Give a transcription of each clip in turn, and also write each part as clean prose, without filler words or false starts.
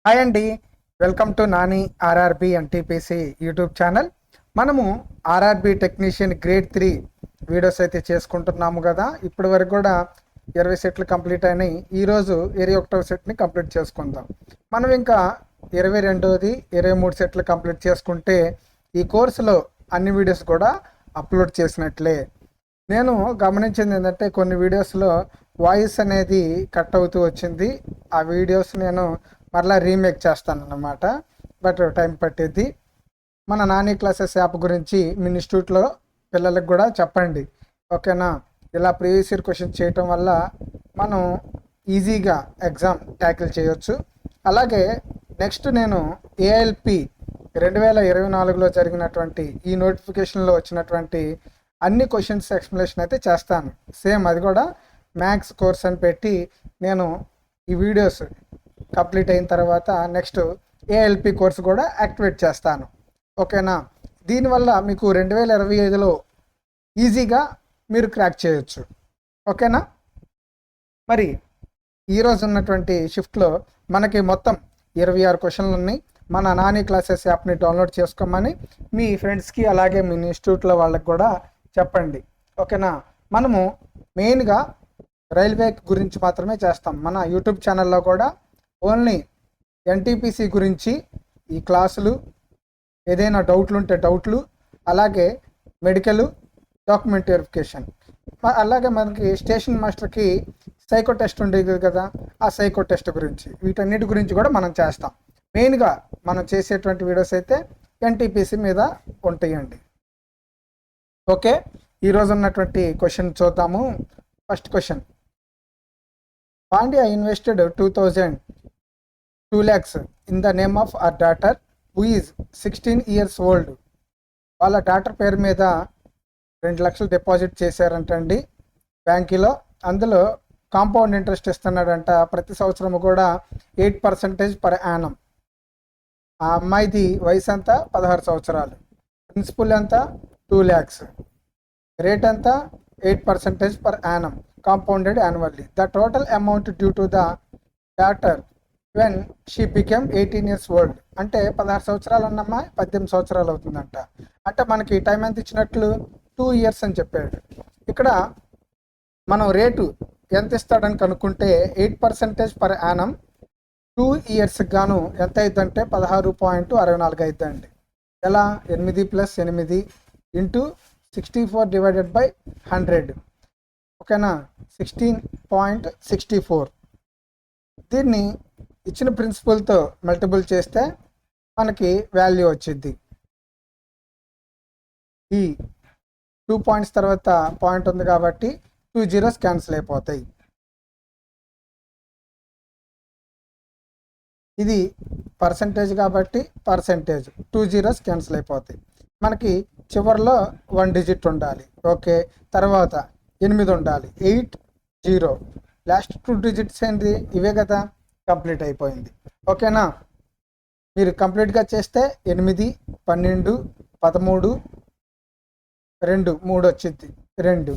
Hi అండి, welcome to Nani RRB NTPC YouTube channel. మనము RRB technician grade 3 videos అయితే చేసుకుంటున్నాము కదా. ఇప్పటి వరకు కూడా 20 సెట్లు కంప్లీట్ అయినాయి. ఈరోజు 21వ సెట్ని కంప్లీట్ చేసుకుందాం. మనం ఇంకా 22ది 23 సెట్లు కంప్లీట్ చేసుకుంటే ఈ కోర్సులో అన్ని వీడియోస్ కూడా అప్లోడ్ చేసినట్లే. నేను గమనించింది ఏంటంటే కొన్ని వీడియోస్లో వాయిస్ అనేది కట్ అవుతూ వచ్చింది. ఆ వీడియోస్ నేను మరలా రీమేక్ చేస్తాను అన్నమాట. బట్ టైం పట్టేది. మన నాని క్లాసెస్ యాప్ గురించి మీ ఇన్స్టిట్యూట్లో పిల్లలకు కూడా చెప్పండి, ఓకేనా? ఇలా ప్రీవియస్ ఇయర్ క్వశ్చన్ చేయటం వల్ల మనం ఈజీగా ఎగ్జామ్ ట్యాకిల్ చేయొచ్చు. అలాగే నెక్స్ట్ నేను ఏఎల్పి 2024లో జరిగినటువంటి ఈ నోటిఫికేషన్లో వచ్చినటువంటి అన్ని క్వశ్చన్స్ ఎక్స్ప్లెనేషన్ అయితే చేస్తాను. సేమ్ అది కూడా మ్యాథ్స్ కోర్స్ అని పెట్టి నేను ఈ వీడియోస్ కంప్లీట్ అయిన తర్వాత నెక్స్ట్ ఏఎల్పి కోర్స్ కూడా యాక్టివేట్ చేస్తాను, ఓకేనా? దీనివల్ల మీకు 2025లో ఈజీగా మీరు క్రాక్ చేయొచ్చు, ఓకేనా? మరి ఈరోజు ఉన్నటువంటి షిఫ్ట్లో మనకి మొత్తం 26 క్వశ్చన్లు ఉన్నాయి. మన నాని క్లాసెస్ యాప్ని డౌన్లోడ్ చేసుకోమని మీ ఫ్రెండ్స్కి అలాగే మీ ఇన్స్టిట్యూట్లో వాళ్ళకి కూడా చెప్పండి, ఓకేనా? మనము మెయిన్గా రైల్వే గురించి మాత్రమే చేస్తాం. మన యూట్యూబ్ ఛానల్లో కూడా ఓన్లీ ఎన్టీపీసీ గురించి ఈ క్లాసులు, ఏదైనా డౌట్లు ఉంటే డౌట్లు, అలాగే మెడికల్ డాక్యుమెంట్ వెరిఫికేషన్, అలాగే మనకి స్టేషన్ మాస్టర్కి సైకో టెస్ట్ ఉండేది కదా, ఆ సైకో టెస్ట్ గురించి, వీటన్నిటి గురించి కూడా మనం చేస్తాం. మెయిన్గా మనం చేసేటువంటి వీడియోస్ అయితే ఎన్టీపీసీ మీద ఉంటాయండి. ఓకే, ఈరోజు ఉన్నటువంటి క్వశ్చన్ చూద్దాము. First question, Pandya invested 2 lakhs in the name of our daughter who is 16 years old. వాళ్ళ డాటర్ పేరు మీద 2 లక్షలు డిపాజిట్ చేశారంటండి బ్యాంకులో. అందులో కాంపౌండ్ ఇంట్రెస్ట్ ఇస్తున్నాడంట. ప్రతి సంవత్సరం కూడా 8% పర్ యానం. ఆ అమ్మాయిది వయసు ఎంత? 16 సంవత్సరాలు. ప్రిన్సిపల్ ఎంత? 2 lakhs. రేట్ ఎంత? 8% per annum, compounded annually. The total amount due to the daughter when she became 18 years old. అంటే 16 సంవత్సరాలు ఉన్నమ్మా 18 సంవత్సరాలు అవుతుందంట. అంటే మనకి టైం ఎంత ఇచ్చినట్లు? 2 years అని చెప్పాడు. ఇక్కడ మనం రేటు ఎంత ఇస్తాడని కనుక్కుంటే 8% పర్ యానం 2 years గాను ఎంత అయిద్దంటే 16.64 అయిద్దండి. ఎలా? 8 + 8 ఇంటూ 64 డివైడెడ్ బై 100, ఓకేనా? 16.64. దీన్ని ఇచ్చిన ప్రిన్సిపల్తో మల్టిపుల్ చేస్తే మనకి వాల్యూ వచ్చింది. ఈ 2 పాయింట్స్ తర్వాత పాయింట్ ఉంది కాబట్టి 2 zeros క్యాన్సిల్ అయిపోతాయి. ఇది పర్సంటేజ్ కాబట్టి పర్సంటేజ్ 2 zeros క్యాన్సిల్ అయిపోతాయి. మనకి చివరిలో 1 digit ఉండాలి, ఓకే? తర్వాత 8 ఉండాలి, 80. లాస్ట్ 2 digits ఏంటి? ఇవే కదా. కంప్లీట్ అయిపోయింది, ఓకేనా? మీరు కంప్లీట్గా చేస్తే 8, 12, 13, 2, 3 వచ్చింది 2,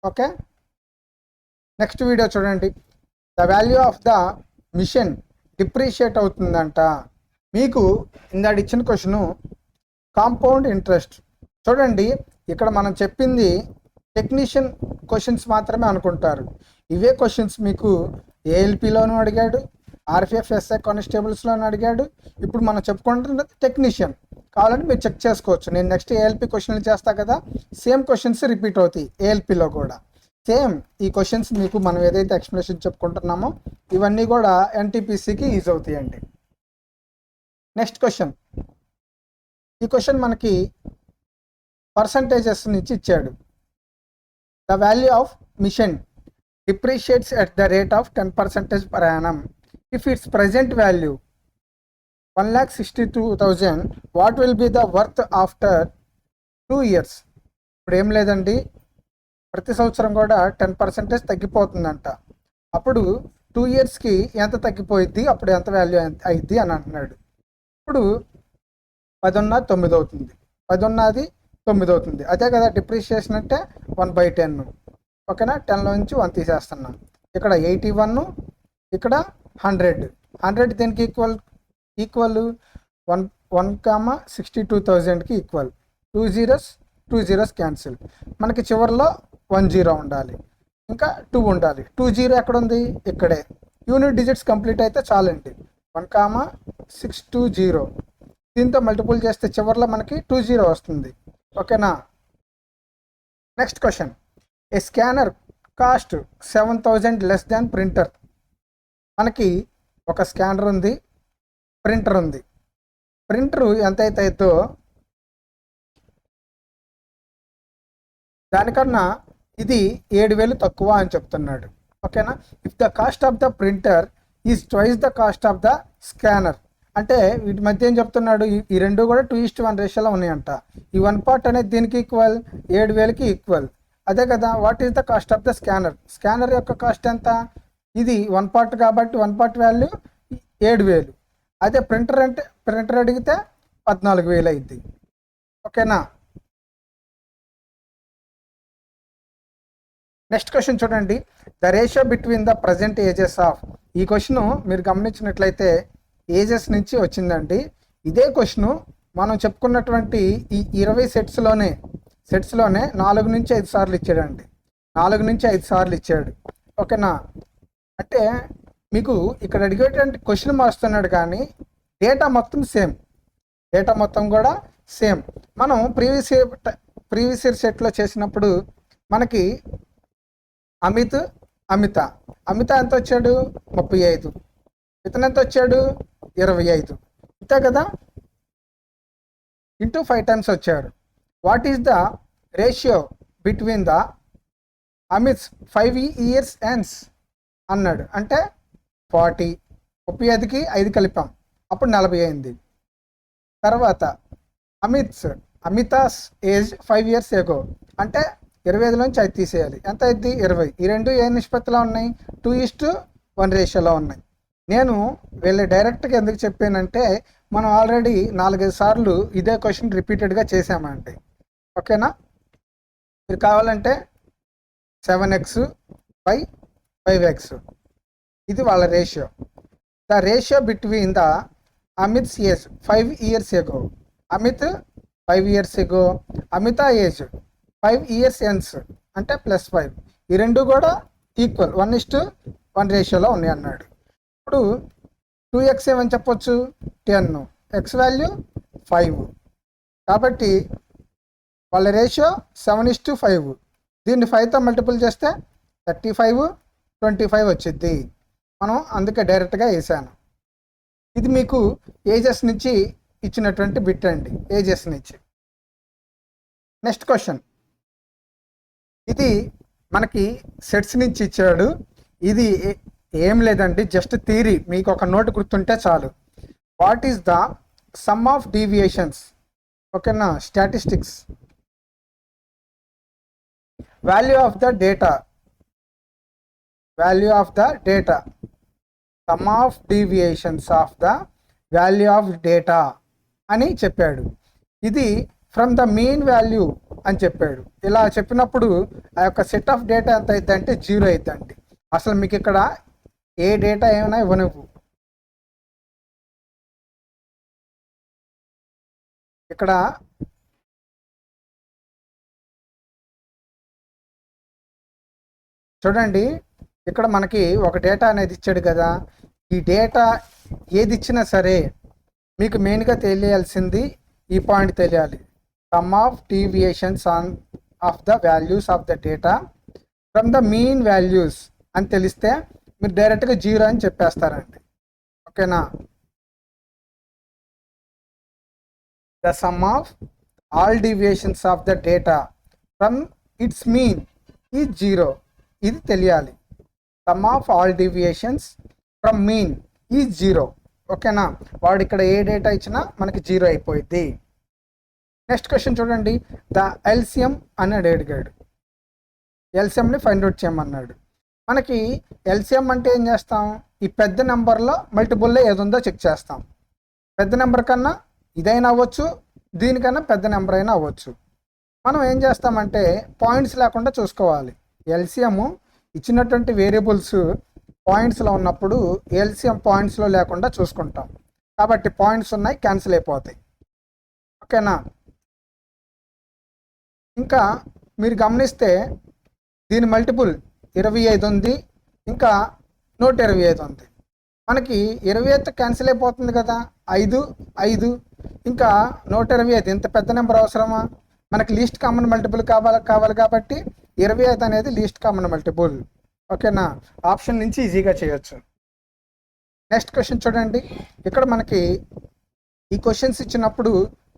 ఓకే? నెక్స్ట్ వీడియో చూడండి. The value of the machine depreciate అవుతుందంట. మీకు ఇందాక ఇచ్చిన క్వశ్చను కాంపౌండ్ ఇంట్రెస్ట్. చూడండి, ఇక్కడ మనం చెప్పింది టెక్నీషియన్ క్వశ్చన్స్ మాత్రమే అనుకుంటారు. ఇవే క్వశ్చన్స్ మీకు ఏఎల్పిలోనూ అడిగాడు, ఆర్పిఎఫ్ ఎస్ఐ కానిస్టేబుల్స్లోనూ అడిగాడు. ఇప్పుడు మనం చెప్పుకుంటున్నది టెక్నీషియన్. కావాలంటే మీరు చెక్ చేసుకోవచ్చు. నేను నెక్స్ట్ ఏఎల్పి క్వశ్చన్లు చేస్తా కదా, సేమ్ క్వశ్చన్స్ రిపీట్ అవుతాయి ఏఎల్పిలో కూడా. సేమ్ ఈ క్వశ్చన్స్ మీకు మనం ఏదైతే ఎక్స్ప్లెనేషన్ చెప్పుకుంటున్నామో ఇవన్నీ కూడా ఎన్టీపీసీకి యూజ్ అవుతాయండి. Next question. ఈ క్వశ్చన్ మనకి పర్సంటేజెస్ నుంచి ఇచ్చాడు. The value of machine depreciates at the rate of 10% per annum. If its present value 1,62,000, what will be the worth after 2 years? ఇప్పుడు ఏం లేదండి, ప్రతి సంవత్సరం కూడా 10% తగ్గిపోతుందంట. అప్పుడు 2 yearsకి ఎంత తగ్గిపోయిద్ది, అప్పుడు ఎంత వాల్యూ అయిద్ది అని అంటున్నాడు. ఇప్పుడు 10 ఉన్నది 9 అవుతుంది, 10 ఉన్నది 9 అవుతుంది. అదే కదా డిప్రిషియేషన్ అంటే 1/10, ఓకేనా? 10లో నుంచి 1 తీసేస్తున్నాం. ఇక్కడ 81, ఇక్కడ 100, 100 దేనికి ఈక్వల్ 1,62,000కి ఈక్వల్. 2 zeros cancel. మనకి చివరిలో 10 ఉండాలి, ఇంకా 2 ఉండాలి. 20 ఎక్కడ ఉంది? ఇక్కడే. యూనిట్ డిజిట్స్ కంప్లీట్ అయితే చాలండి. 1,620 దీంతో మల్టిపుల్ చేస్తే చివరిలో మనకి 20 వస్తుంది. ఓకేనా? Next question. A scanner cost 7,000 less than printer. మనకి ఒక స్కానర్ ఉంది, ప్రింటర్ ఉంది. ప్రింటర్ ఎంతైతే అవుతో దానికన్నా ఇది 7,000 తక్కువ అని చెప్తున్నాడు. ఓకేనా? If the cost of the printer is twice the cost of the scanner. అంటే వీటి మధ్య ఏం చెప్తున్నాడు? ఈ రెండు కూడా 2:1 రేషియోలో ఉన్నాయంట. ఈ 1 part అనేది దీనికి ఈక్వల్, 7,000కి ఈక్వల్. అదే కదా. What is the cost of the scanner? Scanner యొక్క కాస్ట్ ఎంత? ఇది 1 part కాబట్టి 1 part వాల్యూ 7,000. అదే ప్రింటర్ అంటే ప్రింటర్ అడిగితే 14,000 అయింది. ఓకేనా? నెక్స్ట్ క్వశ్చన్ చూడండి. The ratio between the present ages of. ఈ క్వశ్చన్ మీరు గమనించినట్లయితే ఏజెస్ నుంచి వచ్చిందండి. ఇదే క్వశ్చన్ మనం చెప్పుకున్నటువంటి ఈ 20 సెట్స్లోనే 4 నుంచి 5 సార్లు ఇచ్చాడండి. 4 నుంచి 5 సార్లు ఇచ్చాడు. ఓకేనా? అంటే మీకు ఇక్కడ అడిగేటువంటి క్వశ్చన్ మారుస్తున్నాడు కానీ డేటా మొత్తం సేమ్. డేటా మొత్తం కూడా సేమ్. మనం ప్రీవియస్ ఇయర్ సెట్లో చేసినప్పుడు మనకి అమిత ఎంత వచ్చాడు? 35. ఇతను ఎంత వచ్చాడు? 25. అంతే కదా. ఇంటూ 5 times వచ్చాడు. What is the ratio between the Amit's 5 years ends అన్నాడు. అంటే 40. 35కి 5 కలిపాం, అప్పుడు 40 అయింది. తర్వాత అమితాస్ ఏజ్ 5 years ago అంటే 25లోంచి 5 తీసేయాలి. ఎంత అయింది? 20. ఈ రెండు ఏ నిష్పత్తిలో ఉన్నాయి? 2:1 రేషియోలో ఉన్నాయి. నేను వీళ్ళు డైరెక్ట్గా ఎందుకు చెప్పానంటే మనం ఆల్రెడీ 4-5 సార్లు ఇదే క్వశ్చన్ రిపీటెడ్గా చేసామండి. ఓకేనా? మీరు కావాలంటే 7x/5x ఇది వాళ్ళ ratio. The ratio between the Amit's age 5 years ago. Amit 5 years ago, Amit age 5 years ends అంటే +5. ఈ రెండు కూడా ఈక్వల్ 1:1 రేషియోలో ఉన్నాయి అన్నాడు. ఇప్పుడు 2x ఏమని చెప్పొచ్చు? 10. x value 5. కాబట్టి వాళ్ళ రేషియో 7:5. దీన్ని 5తో మల్టిపుల్ చేస్తే 35, 25 వచ్చింది. మనం అందుకే డైరెక్ట్గా వేసాను. ఇది మీకు ఏజెస్ నుంచి ఇచ్చినటువంటి బిట్ అండి, ఏజెస్ నుంచి. Next question. ఇది మనకి సెట్స్ నుంచి ఇచ్చాడు. ఇది ఏం లేదండి, జస్ట్ థియరీ. మీకు ఒక నోట్ గుర్తుంటే చాలు. What is the sum of deviations? ఓకేనా? Statistics. Value of the data sum of deviations of the value of data అని చెప్పాడు. ఇది ఫ్రమ్ ద మీన్ వాల్యూ అని చెప్పాడు. ఇలా చెప్పినప్పుడు ఆ యొక్క సెట్ ఆఫ్ డేటా ఎంత అవుతుందంటే 0 అవుతుందండి. అసలు మీకు ఇక్కడ ఏ డేటా ఏమైనా ఇవ్వనివ్వు. ఇక్కడ చూడండి, ఇక్కడ మనకి ఒక డేటా అనేది ఇచ్చాడు కదా. ఈ డేటా ఏది ఇచ్చినా సరే మీకు మెయిన్గా తెలియాల్సింది ఈ పాయింట్ తెలియాలి. Some of deviations of the values of the data from the mean values అని తెలిస్తే మీరు డైరెక్ట్గా 0 అని చెప్పేస్తారండి. ఓకేనా? The sum of all deviations of the data from it's mean is 0. ఇది తెలియాలి. Some of all deviations from mean is 0. ఓకేనా? వాడు ఇక్కడ ఏ డేటా ఇచ్చినా మనకి 0 అయిపోయింది. నెక్స్ట్ క్వశ్చన్ చూడండి. ద ఎల్సిఎం అని అడిగాడు. ఎల్సిఎంని ఫైండ్ అవుట్ చేయమన్నాడు. మనకి ఎల్సిఎం అంటే ఏం చేస్తాం? ఈ పెద్ద నెంబర్లో మల్టిపుల్లో ఏది ఉందో చెక్ చేస్తాం. పెద్ద నెంబర్ కన్నా ఇదైనా అవ్వచ్చు, దీనికన్నా పెద్ద నెంబర్ అయినా అవ్వచ్చు. మనం ఏం చేస్తామంటే పాయింట్స్ లేకుండా చూసుకోవాలి. ఎల్సిఎం ఇచ్చినటువంటి వేరియబుల్స్ పాయింట్స్లో ఉన్నప్పుడు ఎల్సిఎం పాయింట్స్లో లేకుండా చూసుకుంటాం. కాబట్టి పాయింట్స్ ఉన్నాయి, క్యాన్సిల్ అయిపోతాయి. ఓకేనా? ఇంకా మీరు గమనిస్తే దీని మల్టిపుల్ 25 ఉంది, ఇంకా 125 ఉంది. మనకి 25 క్యాన్సిల్ అయిపోతుంది కదా, 5 5 ఇంకా 125. ఇంత పెద్ద నెంబర్ అవసరమా? మనకి లీస్ట్ కామన్ మల్టిపుల్ కావాలి కాబట్టి 25 అనేది లీస్ట్ కామన్ మల్టిపుల్. ఓకేనా? ఆప్షన్ నుంచి ఈజీగా చేయొచ్చు. నెక్స్ట్ క్వశ్చన్ చూడండి. ఇక్కడ మనకి ఈ క్వశ్చన్స్ ఇచ్చినప్పుడు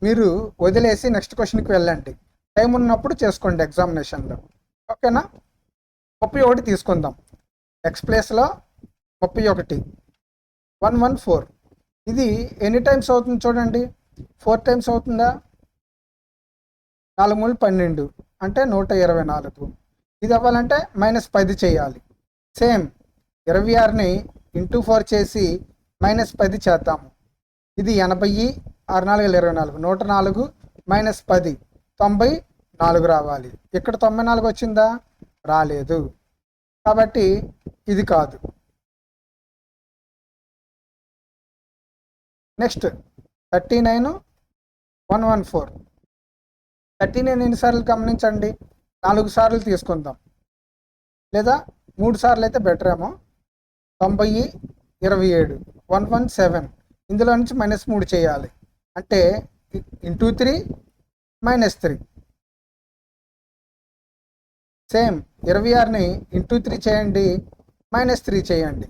మీరు వదిలేసి నెక్స్ట్ క్వశ్చన్కి వెళ్ళండి. టైం ఉన్నప్పుడు చేసుకోండి ఎగ్జామినేషన్లో. ఓకేనా? 31 తీసుకుందాం. ఎక్స్ ప్లేస్లో 31 114. ఇది ఎన్ని టైమ్స్ అవుతుంది చూడండి, 4 టైమ్స్ అవుతుందా? 4 3 12 అంటే 124. ఇది అవ్వాలంటే -10 చేయాలి. సేమ్ 26ని ఇంటూ 4 చేసి -10 చేద్దాము. ఇది 80, 6 4 24, 104 -10 94 రావాలి. ఇక్కడ 94 వచ్చిందా? రాలేదు. కాబట్టి ఇది కాదు. నెక్స్ట్ 39 114. 39 ఎన్నిసార్లు గమనించండి, 4 సార్లు తీసుకుందాం, లేదా 3 సార్లు అయితే బెటర్ ఏమో. 90 27 117. ఇందులో నుంచి -3 చేయాలి అంటే ఇంటూ 3 -3. సేమ్ 26ని ఇంటూ 3 చేయండి, -3 చేయండి.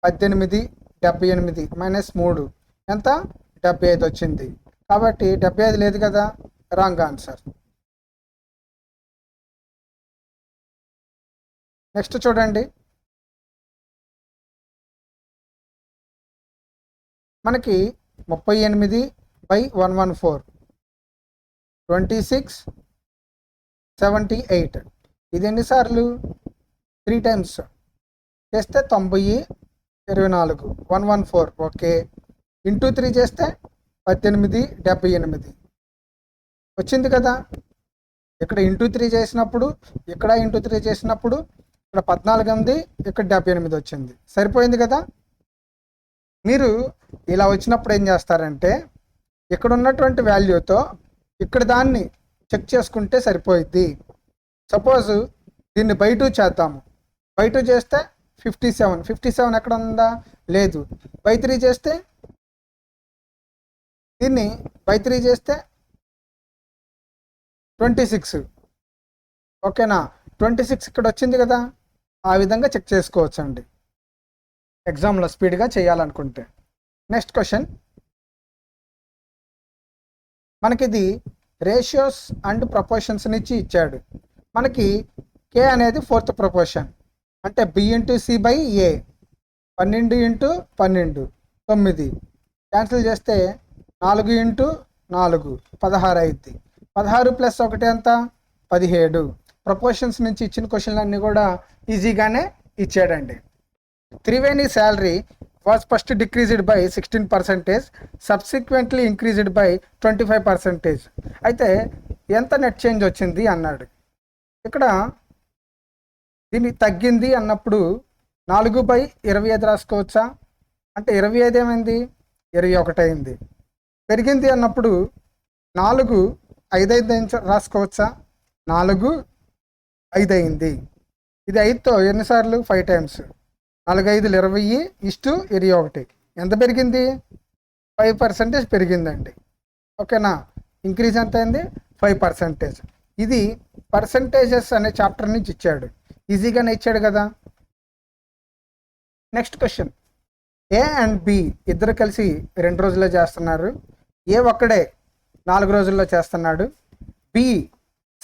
18 78 -3 ఎంత? 75 వచ్చింది. కాబట్టి 75 లేదు కదా, రాంగ్ ఆన్సర్. నెక్స్ట్ చూడండి. మనకి 38/114 26 78. ఇది ఎన్నిసార్లు? 3 టైమ్స్ చేస్తే 90 24 114. ఓకే. ఇంటూ 3 చేస్తే 18 78 వచ్చింది కదా. ఇక్కడ ఇంటూ 3 చేసినప్పుడు, ఇక్కడ ఇంటూ 3 చేసినప్పుడు ఇక్కడ 14 ఉంది, ఇక్కడ 78 వచ్చింది. సరిపోయింది కదా. మీరు ఇలా వచ్చినప్పుడు ఏం చేస్తారంటే ఇక్కడ ఉన్నటువంటి వాల్యూతో ఇక్కడ దాన్ని చెక్ చేసుకుంటే సరిపోయిద్ది. సపోజ్ దీన్ని బై 2 చేద్దాము. బై 2 చేస్తే 57 ఎక్కడ ఉందా? లేదు. బై 3 చేస్తే, దీన్ని బై 3 చేస్తే 26. ఓకేనా? 26 ఇక్కడ వచ్చింది కదా. ఆ విధంగా చెక్ చేసుకోవచ్చు అండి ఎగ్జామ్లో స్పీడ్గా చేయాలనుకుంటే. Next question. మనకిది రేషియోస్ అండ్ ప్రపోర్షన్స్ నుంచి ఇచ్చాడు. మనకి కే అనేది 4th ప్రపోర్షన్ అంటే B × C / A. 12 × 12 9. క్యాన్సిల్ చేస్తే 4 × 4 16 అయింది. 16 + 1 ఎంత? 17. ప్రపోర్షన్స్ నుంచి ఇచ్చిన క్వశ్చన్లు అన్నీ కూడా ఈజీగానే ఇచ్చాడండి. Triveni salary was first decreased by 16%, subsequently increased by 25%. అయితే ఎంత నెట్ చేంజ్ వచ్చింది అన్నాడు. ఇక్కడ దీన్ని తగ్గింది అన్నప్పుడు 4/25 రాసుకోవచ్చా? అంటే 25 ఏమైంది? 21 అయింది. పెరిగింది అన్నప్పుడు 4 5 రాసుకోవచ్చా? 4 5 అయింది. ఇది 5తో ఎన్నిసార్లు? 5 టైమ్స్. 4 5 20 = 21. ఎంత పెరిగింది? 5% పెరిగిందండి. ఓకేనా? ఇంక్రీజ్ ఎంత అయింది? 5%. ఇది పర్సంటేజెస్ అనే చాప్టర్ నుంచి ఇచ్చాడు. ఈజీగానే ఇచ్చాడు కదా. Next question. A and B ఇద్దరు కలిసి 2 రోజుల్లో చేస్తున్నారు. ఏ ఒక్కడే 4 రోజుల్లో చేస్తున్నాడు. B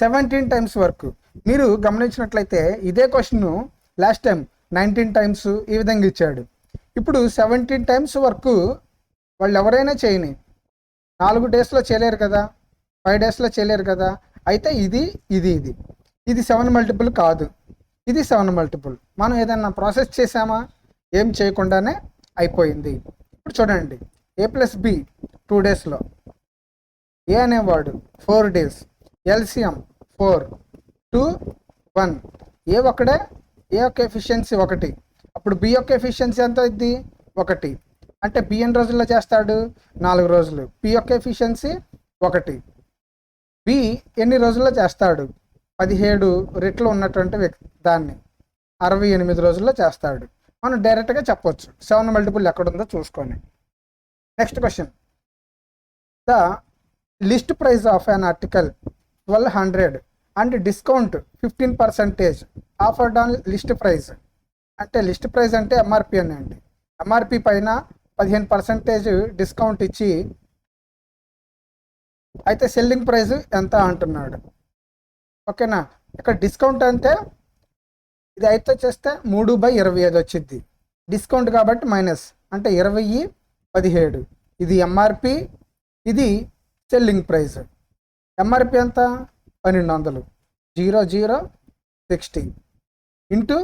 17 times work. మీరు గమనించినట్లయితే ఇదే క్వశ్చన్ లాస్ట్ టైం 19 టైమ్స్ ఈ విధంగా ఇచ్చాడు. ఇప్పుడు 17 టైమ్స్ వర్క్ వాళ్ళు ఎవరైనా చేయని 4 డేస్లో చేయలేరు కదా, 5 డేస్లో చేయలేరు కదా. అయితే ఇది 7 మల్టిపుల్ కాదు, ఇది 7 మల్టిపుల్. మనం ఏదైనా ప్రాసెస్ చేసామా? ఏం చేయకుండానే అయిపోయింది. ఇప్పుడు చూడండి. A + B 2 డేస్లో, ఏ అనేవాడు 4 డేస్, ఎల్సిఎం 4 2 1. ఏ ఒక్కడే, ఏ యొక్క ఎఫిషియన్సీ 1. అప్పుడు బి యొక్క ఎఫిషియన్సీ ఎంత అయింది? 1. అంటే బి ఎన్ని రోజుల్లో చేస్తాడు? 4 రోజులు. పి యొక్క ఎఫిషియన్సీ 1. బి ఎన్ని రోజుల్లో చేస్తాడు? 17 రెట్లు ఉన్నటువంటి దాన్ని 68 రోజుల్లో చేస్తాడు. మనం డైరెక్ట్గా చెప్పొచ్చు. 7 మల్టిపుల్ ఎక్కడుందో చూసుకొని. Next question. The list price of an article 1200 and discount 15% offered on list price. అంటే లిస్ట్ ప్రైస్ అంటే ఎంఆర్పి అని అండి. ఎంఆర్పి పైన 15% డిస్కౌంట్ ఇచ్చి అయితే సెల్లింగ్ ప్రైస్ ఎంత అంటున్నాడు. ఓకేనా? ఇక్కడ డిస్కౌంట్ అంటే ఇది అయితే చేస్తే 3/25 వచ్చింది. డిస్కౌంట్ కాబట్టి మైనస్ అంటే 20, 17. ఇది ఎంఆర్పి, ఇది సెల్లింగ్ ప్రైస్. ఎంఆర్పి ఎంత? 1200. 0, 0, 60 ఇంటూ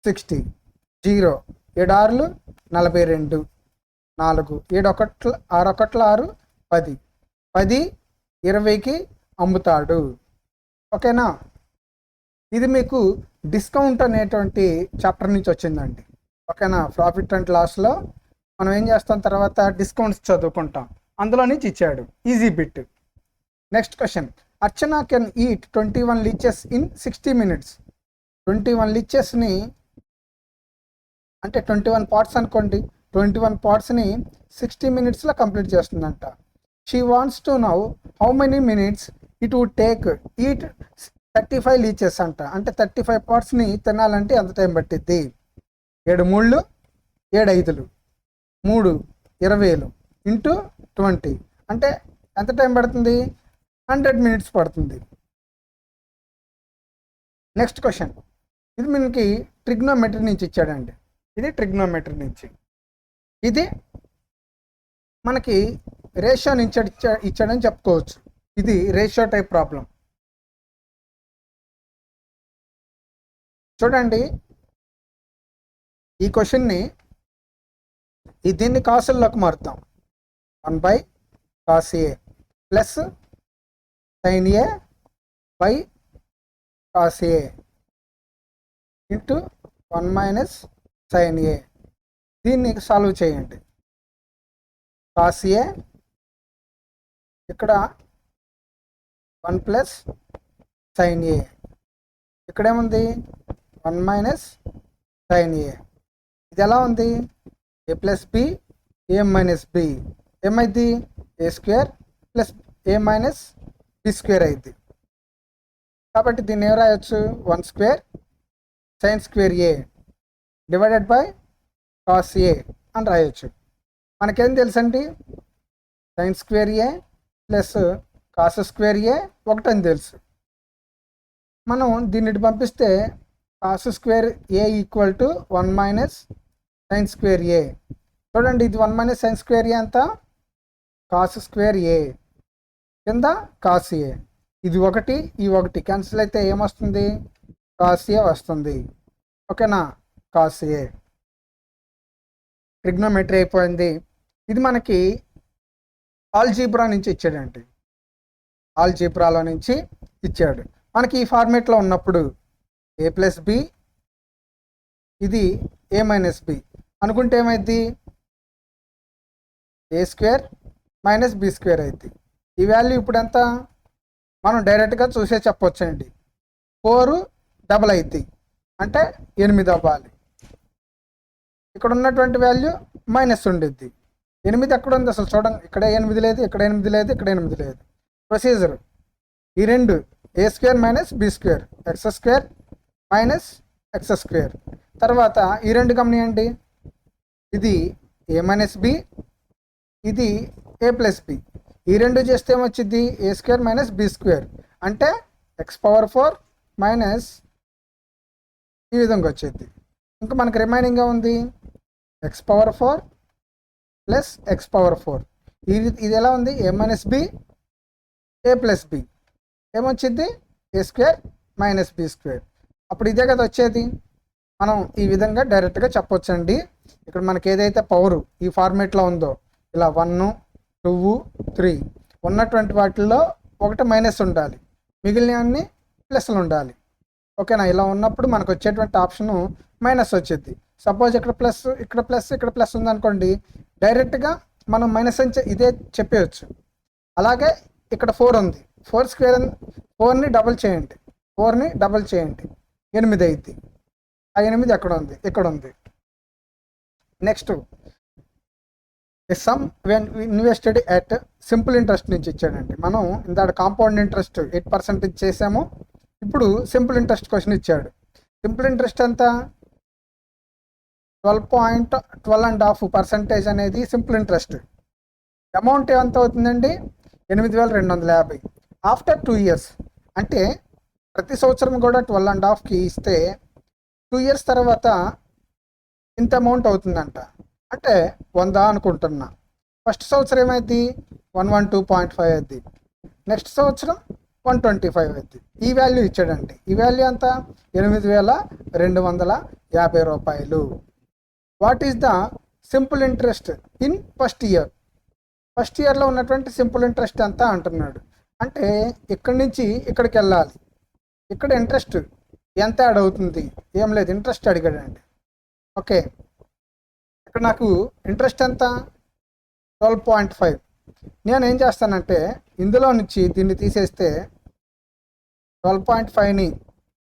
60. 0 7 6 42, 4 7 1 6 1 6 10. 10 20కి అమ్ముతాడు. ఓకేనా? ఇది మీకు డిస్కౌంట్ అనేటువంటి చాప్టర్ నుంచి వచ్చిందండి. ఓకేనా? ప్రాఫిట్ అండ్ లాస్లో మనం ఏం చేస్తాం, తర్వాత డిస్కౌంట్స్ చదువుకుంటాం. అందులో నుంచి ఇచ్చాడు. Easy bit. Next question. Archana can eat 21 litchis in 60 minutes. 21 లీచెస్ని అంటే 21 పార్ట్స్ అనుకోండి. 21 పార్ట్స్ని 60 minutesలో కంప్లీట్ చేస్తుందంట. She wants to know how many minutes it would take eat 35 litchis అంట. అంటే 35 పార్ట్స్ని తినాలంటే ఎంత టైం పట్టిద్ది? 7 3 7 5 3 20 ఇంటూ 20 అంటే ఎంత టైం పడుతుంది? 100 minutes పడుతుంది. Next question. ఇది మనకి ట్రిగ్నోమెట్రీ నుంచి ఇచ్చాడండి. ఇది ట్రిగ్నోమెట్రీ నుంచి. ఇది మనకి రేషియో నుంచి ఇచ్చాడని చెప్పుకోవచ్చు. ఇది రేషియో టైప్ ప్రాబ్లం. చూడండి, ఈ క్వశ్చన్ని దీన్ని కాసుల్లోకి మారుతాం. 1/cos A plus sin A by cos A into 1 - sin A. దీన్ని సాల్వ్ చేయండి. cos A ఇక్కడ 1 ప్లస్ sin A, ఇక్కడేముంది 1 - sin A. ఇది ఎలా ఉంది? A plus B A minus B ఏమైంది? A² plus A minus B² అయింది. కాబట్టి దీన్ని ఏం రాయొచ్చు? 1² sin² A divided by cos A అని రాయొచ్చు. మనకేం తెలుసండి? sin² A plus cos² A ఒకటని తెలుసు. మనం దీన్ని పంపిస్తే cos² A equal to 1 - sin² A. చూడండి, ఇది 1 - sin² A ఎంత? cos² A కింద cos A. ఇది 1, ఈ 1 క్యాన్సిల్ అయితే ఏమొస్తుంది? cos A వస్తుంది. ఓకేనా? cos A. ట్రిగ్నోమెట్రీ అయిపోయింది. ఇది మనకి ఆల్జీబ్రా నుంచి ఇచ్చాడండి. ఆల్జీబ్రాలో నుంచి ఇచ్చాడు. మనకి ఈ ఫార్మేట్లో ఉన్నప్పుడు A ప్లస్ బి, ఇది A మైనస్ బి అనుకుంటే ఏమైంది? A² మైనస్ B² అయింది. ఈ వాల్యూ ఇప్పుడు ఎంత? మనం డైరెక్ట్గా చూసే చెప్పొచ్చండి. 4 డబల్ అయింది అంటే 8 అవ్వాలి. ఇక్కడ ఉన్నటువంటి వాల్యూ మైనస్ ఉండిద్ది. 8 ఎక్కడ ఉంది అసలు చూడండి. ఇక్కడ 8 లేదు, ఇక్కడ 8 లేదు, ఇక్కడ 8 లేదు. ప్రొసీజర్ ఈ రెండు A² minus B² x² minus x². తర్వాత ఈ రెండు గమనియండి. ఇది A మైనస్ బి, ఇది A ప్లస్ బి. ఈ రెండు చేస్తే ఏమొచ్చింది? A² మైనస్ B² అంటే x⁴ మైనస్ ఈ విధంగా వచ్చింది. ఇంకా మనకు రిమైనింగ్గా ఉంది x⁴ ప్లస్ x⁴. ఇది ఎలా ఉంది? A minus B, A plus B ఏమొచ్చింది? A² minus B². అప్పుడు ఇదే కదా వచ్చేది. మనం ఈ విధంగా డైరెక్ట్గా చెప్పొచ్చండి. ఇక్కడ మనకి ఏదైతే పవర్ ఈ ఫార్మేట్లో ఉందో ఇలా 1 2 3 ఉన్నటువంటి వాటిల్లో ఒకటి మైనస్ ఉండాలి, మిగిలినవన్నీ ప్లస్లు ఉండాలి. ఓకేనా? ఇలా ఉన్నప్పుడు మనకు వచ్చేటువంటి ఆప్షను మైనస్ వచ్చింది. సపోజ్ ఇక్కడ ప్లస్ ఇక్కడ ప్లస్ ఇక్కడ ప్లస్ ఉందనుకోండి, డైరెక్ట్గా మనం మైనస్ అని ఇదే చెప్పేయచ్చు. అలాగే ఇక్కడ 4 ఉంది, 4 స్క్వేర్ 4ని డబుల్ చేయండి, 4ని డబుల్ చేయండి, 8 అయింది. ఆ 8 ఎక్కడ ఉంది, ఇక్కడ ఉంది. Next some when invested at simple interest నుంచి ఇచ్చాడండి. మనం ఇందాక కాంపౌండ్ ఇంట్రెస్ట్ 8% చేసాము, ఇప్పుడు సింపుల్ ఇంట్రెస్ట్ క్వశ్చన్ ఇచ్చాడు. సింపుల్ ఇంట్రెస్ట్ ఎంత, 12.12.5% అనేది సింపుల్ ఇంట్రెస్ట్. అమౌంట్ ఎంత అవుతుందండి, 8,250. ఆఫ్టర్ 2 ఇయర్స్, అంటే ప్రతి సంవత్సరం కూడా 12.5కి ఇస్తే 2 ఇయర్స్ తర్వాత ఇంత అమౌంట్ అవుతుందంట. అంటే 100 అనుకుంటున్నా. ఫస్ట్ సంవత్సరం ఏమైంది, 112.5 అయింది. నెక్స్ట్ సంవత్సరం 125 అయింది. ఈ వాల్యూ ఇచ్చాడండి. ఈ వాల్యూ ఎంత, 8,250 రూపాయలు. What is the simple interest in first year? First ఇయర్లో ఉన్నటువంటి సింపుల్ ఇంట్రెస్ట్ ఎంత అంటున్నాడు. అంటే ఇక్కడి నుంచి ఇక్కడికి వెళ్ళాలి. ఇక్కడ ఇంట్రెస్ట్ ఎంత యాడ్ అవుతుంది, ఏం లేదు, ఇంట్రెస్ట్ అడిగాడండి. ఓకే, ఇక్కడ నాకు ఇంట్రెస్ట్ ఎంత, 12.5. నేను ఏం చేస్తానంటే ఇందులో నుంచి దీన్ని తీసేస్తే 12.5ని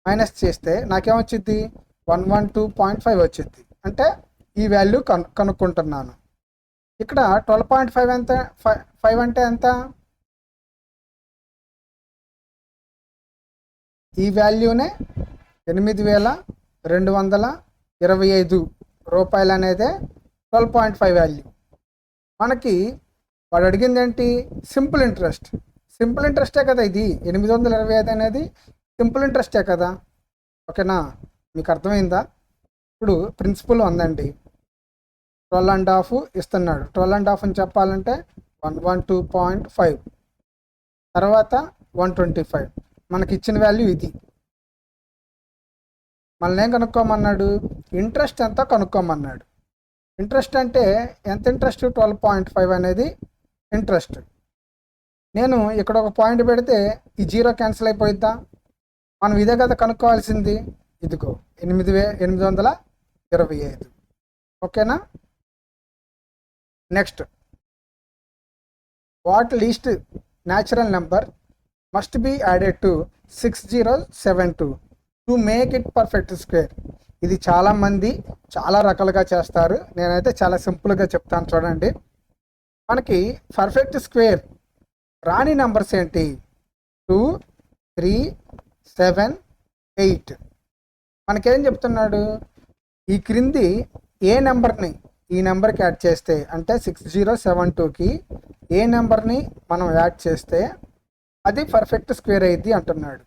మైనస్ చేస్తే నాకేమొచ్చింది, 112.5 వచ్చింది. అంటే ఈ వాల్యూ కనుక్కుంటున్నాను. ఇక్కడ 12.5 ఎంత, 5 అంటే ఎంత, ఈ వాల్యూనే 8,225 రూపాయలు అనేదే 12.5 వాల్యూ. మనకి వాడు అడిగింది ఏంటి, సింపుల్ ఇంట్రెస్ట్. సింపుల్ ఇంట్రెస్టే కదా ఇది, 825 అనేది సింపుల్ ఇంట్రెస్టే కదా. ఓకేనా, మీకు అర్థమైందా? ఇప్పుడు ప్రిన్సిపల్ ఉందండి, 12.5 ఇస్తున్నాడు. 12.5 అని చెప్పాలంటే 112.5 తర్వాత 125. మనకి ఇచ్చిన వాల్యూ ఇది. మళ్ళీ ఏం కనుక్కోమన్నాడు, ఇంట్రెస్ట్ ఎంత కనుక్కోమన్నాడు. ఇంట్రెస్ట్ అంటే ఎంత ఇంట్రెస్ట్, 12.5 అనేది ఇంట్రెస్ట్. నేను ఇక్కడ ఒక పాయింట్ పెడితే ఈ 0 క్యాన్సిల్ అయిపోయిద్దా? మనం ఇదే కదా కనుక్కోవాల్సింది. ఇదిగో 8,825. ఓకేనా. Next, what least natural number must be added to 6072 to make it perfect square. ఇది చాలామంది చాలా రకాలుగా చేస్తారు. నేనైతే చాలా సింపుల్గా చెప్తాను, చూడండి. మనకి పర్ఫెక్ట్ స్క్వేర్ రాని నెంబర్స్ ఏంటి, 2, 3, 7, 8. మనకేం చెప్తున్నాడు, ఈ క్రింది ఏ నెంబర్ని ఈ నెంబర్కి యాడ్ చేస్తే, అంటే 6072కి ఏ నెంబర్ని మనం యాడ్ చేస్తే అది పర్ఫెక్ట్ స్క్వేర్ అయ్యిద్ది అంటున్నాడు.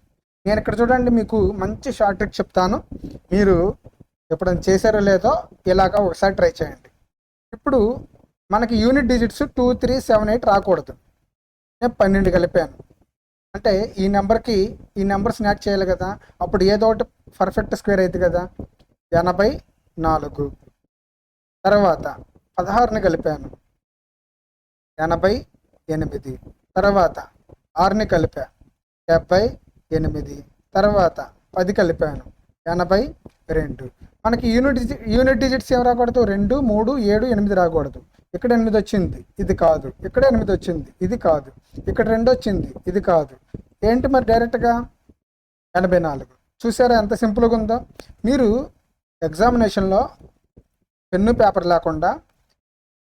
నేను ఇక్కడ చూడండి మీకు మంచి షార్ట్ ట్రిక్ చెప్తాను. మీరు ఎప్పుడైనా చేశారో లేదో ఇలాగా ఒకసారి ట్రై చేయండి. ఇప్పుడు మనకి యూనిట్ డిజిట్స్ 2, 3, 7, 8 రాకూడదు. నేను 12 కలిపాను అంటే ఈ నెంబర్కి ఈ నెంబర్స్ని యాడ్ చేయాలి కదా. అప్పుడు ఏదో ఒకటి పర్ఫెక్ట్ స్క్వేర్ అయింది కదా. 84. తర్వాత 16ని కలిపాను, 88. తర్వాత 6ని కలిపా, 78. తర్వాత 10 కలిపాను, 82. మనకి యూనిట్ డిజిట్స్ ఏం రాకూడదు, 2, 3, 7, 8 రాకూడదు. ఇక్కడ 8 వచ్చింది, ఇది కాదు. ఇక్కడ 8 వచ్చింది, ఇది కాదు. ఇక్కడ 2 వచ్చింది, ఇది కాదు. ఏంటి మరి, డైరెక్ట్గా 84. చూసారా ఎంత సింపుల్గా ఉందో. మీరు ఎగ్జామినేషన్లో పెన్ను పేపర్ లేకుండా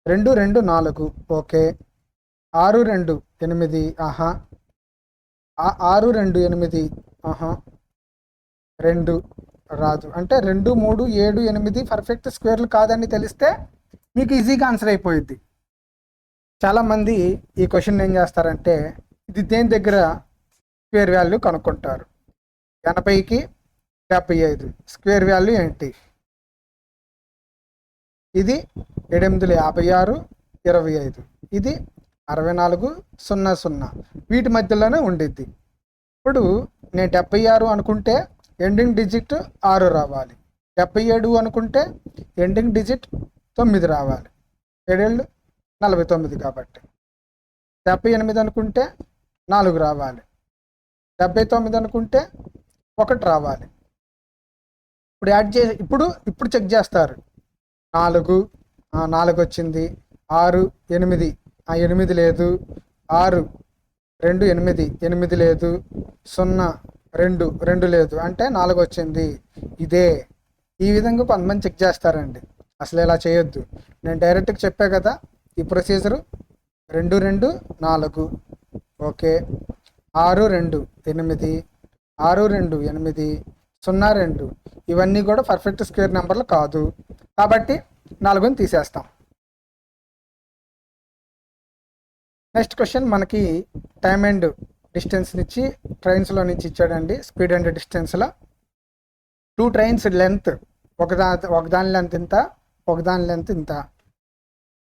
2, 2, 4 ఓకే, 6, 2, 8 ఆహా, 6, 2, 8 ఆహా, 2 రాదు. అంటే 2, 3, 7, 8 పర్ఫెక్ట్ స్క్వేర్లు కాదని తెలిస్తే మీకు ఈజీగా ఆన్సర్ అయిపోయింది. చాలామంది ఈ క్వశ్చన్ ఏం చేస్తారంటే ఇది దేని దగ్గర స్క్వేర్ వాల్యూ కనుక్కుంటారు. 80కి 75 స్క్వేర్ వాల్యూ ఏంటి, ఇది 856, 25. ఇది 64, 00. వీటి మధ్యలోనే ఉండిద్ది. ఇప్పుడు నేను 76 అనుకుంటే ఎండింగ్ డిజిట్ 6 రావాలి. 77 అనుకుంటే ఎండింగ్ డిజిట్ 9 రావాలి. 7 49 కాబట్టి. 78 అనుకుంటే 4 రావాలి. 79 అనుకుంటే 1 రావాలి. ఇప్పుడు యాడ్ చేసి ఇప్పుడు చెక్ చేస్తారు. 4 4 వచ్చింది. 6 8 8 లేదు. 6 2 8 8 లేదు. 0 2 2 లేదు అంటే 4 వచ్చింది. ఇదే ఈ విధంగా కొంతమంది చెక్ చేస్తారండి. అసలు ఇలా చేయొద్దు. నేను డైరెక్ట్గా చెప్పా కదా ఈ ప్రొసీజరు. 2 2 4 ఓకే. 6 2 8 6 2 8 0 2 ఇవన్నీ కూడా పర్ఫెక్ట్ స్క్వేర్ నెంబర్లు కాదు కాబట్టి 4ని తీసేస్తాం. నెక్స్ట్ క్వశ్చన్ మనకి టైమ్ అండ్ డిస్టెన్స్ నుంచి ట్రైన్స్లో నుంచి ఇచ్చాడండి. స్పీడ్ అండ్ డిస్టెన్స్లో 2 ట్రైన్స్ లెంత్ ఒకదాని లెంత్ ఇంత, ఒకదాని లెంత్ ఇంత.